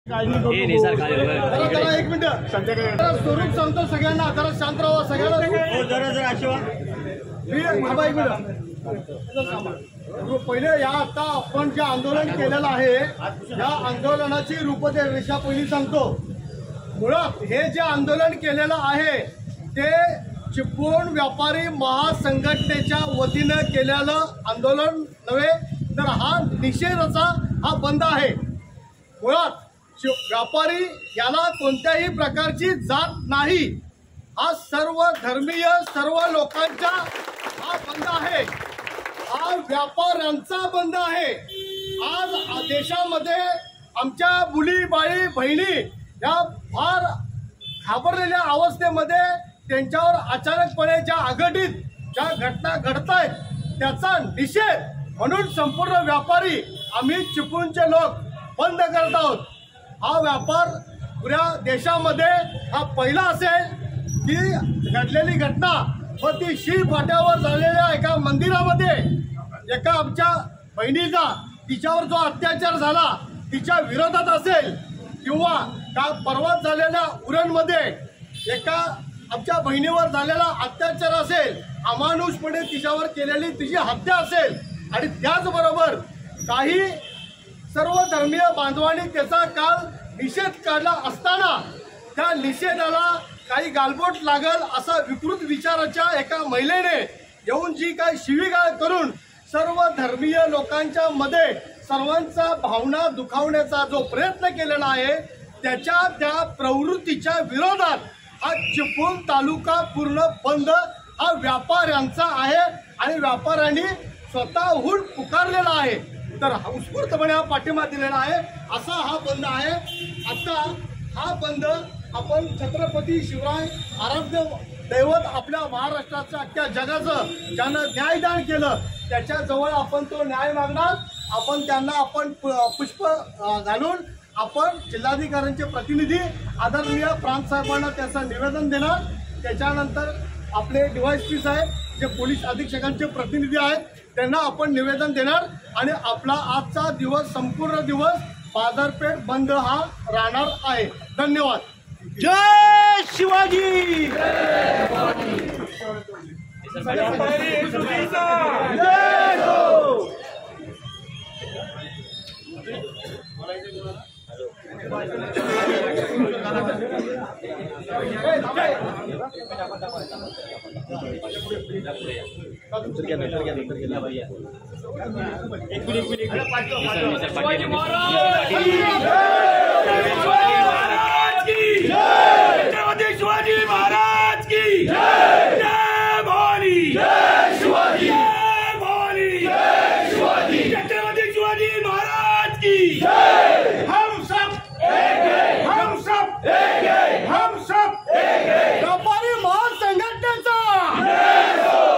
एक मिनिट संध्याकाळी स्वरूप सांगतो सगळ्यांना, जरा शांत राहा सगळ्यांना. पहिले या आता आपण जे आंदोलन केलेलं आहे या आंदोलनाची रूपरेषा पहिली सांगतो. मुळात हे जे आंदोलन केलेलं आहे ते चिपळूण व्यापारी महासंघटनेच्या वतीनं केलेलं आंदोलन नव्हे, तर हा निषेधाचा हा बंद आहे. मुळात व्यापारी याला कोणत्याही प्रकारची जात नाही, हा सर्व धर्मीय सर्व लोकांचा हा बंद आहे, हा व्यापाऱ्यांचा बंद आहे. आज देशामध्ये आमच्या मुली बाळी बहिणी या फार घाबरलेल्या अवस्थेमध्ये त्यांच्यावर अचानकपणे ज्या अघटित ज्या घटना घडत आहेत त्याचा निषेध म्हणून संपूर्ण व्यापारी आम्ही चिपळूणचे लोक बंद करत आहोत. हा व्यापार पुऱ्या देशामध्ये हा पहिला असेल की घडलेली घटना व ती शीळ फाट्यावर झालेल्या एका मंदिरामध्ये एका आमच्या बहिणीचा तिच्यावर जो अत्याचार झाला तिच्या विरोधात असेल, किंवा का परवाच झालेल्या उरणमध्ये एका आमच्या बहिणीवर झालेला अत्याचार असेल, अमानुषपणे तिच्यावर केलेली तिची हत्या असेल, आणि त्याचबरोबर काही सर्व धर्मीय बांधवांनी त्याचा काल निषेध काढला असताना त्या निषेधाला काही गालबोट लागल असा विकृत विचाराच्या एका महिलेने येऊन जी काही शिवीगाळ करून सर्व धर्मीय लोकांच्या मध्ये सर्वांचा भावना दुखावण्याचा जो प्रयत्न केलेला आहे त्याच्या त्या प्रवृत्तीच्या विरोधात हा चिपळूण तालुका पूर्ण बंद हा व्यापाऱ्यांचा आहे आणि व्यापाऱ्यांनी स्वतःहून पुकारलेला आहे. तर उत्स्फूर्तपणे हा पाठिंबा दिलेला आहे. असा हा बंद आहे. आता हा बंद आपण छत्रपती शिवराय आराध्य दैवत आपल्या महाराष्ट्राच्या अख्ख्या जगाचं ज्यानं न्यायदान केलं त्याच्याजवळ आपण तो न्याय मागणार. आपण त्यांना आपण पुष्प घालून आपण जिल्हाधिकाऱ्यांचे प्रतिनिधी आदरणीय प्रांत साहेबांना त्याचं निवेदन देणार. त्याच्यानंतर आपले DYSP साहेब जे पोलीस अधीक्षकांचे प्रतिनिधी आहेत त्यांना आपण निवेदन देणार आणि आपला आजचा दिवस संपूर्ण दिवस बाजारपेठ बंद हा राहणार आहे. धन्यवाद. जय शिवाजी. शिवाजी महाराज की जय. जय भवानी. जय शिवाजी. जय भवानी. जय शिवाजी. छत्रपती शिवाजी महाराज की जय. हम सब एक है. हम सब एक है. हम सब एक है. व्यापारी महासंघटनेचा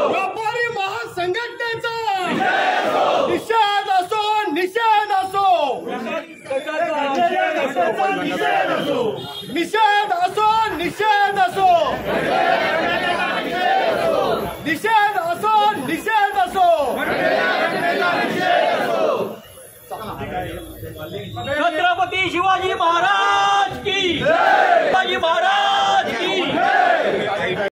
व्यापारी महासंघटनेचा निषेध असो निषेध असो निषेध असो निषेध असो निषेध असो निषेध असो निषेध असो. छत्रपती शिवाजी महाराज की जय.